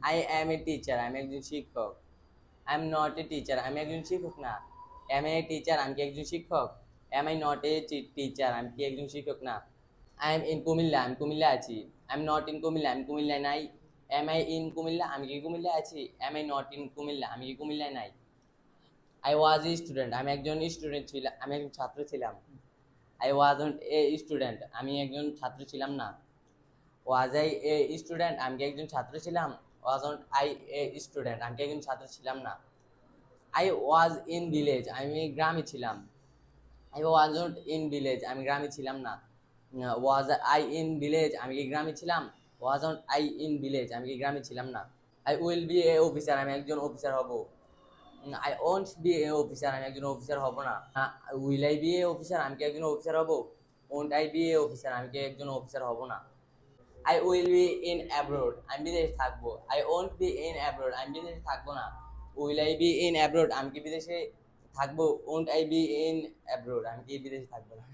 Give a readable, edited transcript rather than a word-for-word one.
I am a teacher, আমি একজন শিক্ষক। I am not a teacher, আমি একজন শিক্ষক না। অ্যাম এ টিচার, আমি কি একজন শিক্ষক? Am I not a teacher, আমি কি একজন শিক্ষক না। আই এম ইন কুমিল্লা, আমি কুমিল্লা আছি। I am not in Comilla, আমি কুমিল্লায় নাই। এম আই ইন কুমিল্লা, আমি কি কুমিল্লায় আছি? Am I not in Comilla, আমি কি কুমিল্লায় নাই। আই ওয়াজ এ স্টুডেন্ট, আমি একজন স্টুডেন্ট ছিলাম, আমি একজন ছাত্র ছিলাম। আই ওয়াজন্ট এ স্টুডেন্ট, আমি একজন ছাত্র ছিলাম না। ওয়াজ আই এ স্টুডেন্ট, আমি কি একজন ছাত্র ছিলাম? ওয়াজন্ট আই এ স্টুডেন্ট, আমি কি একজন ছাত্র ছিলাম না। আই ওয়াজ ইন ভিলেজ, আমি গ্রামে ছিলাম। আই ওয়াজন্ট ইন ভিলেজ, আমি গ্রামে ছিলাম না। ওয়াজ আই ইন ভিলেজ, আমি কি গ্রামে ছিলাম? ওয়াজন্ট আই ইন ভিলেজ, আমি কি গ্রামে ছিলাম না। I will be a officer, আমি একজন অফিসার হব। I won't be a officer, আমি একজন অফিসার হব না। Will I be a officer, আমি কি একজন অফিসার হব? Won't I be a officer, আমি কি একজন অফিসার হব না। I will be in abroad, আমি বিদেশে থাকবো। I won't be in abroad, আমি বিদেশে থাকবো না। Will I be in abroad, আমি কি বিদেশে থাকবো? Won't I be in abroad, আমি কি বিদেশে থাকবো না।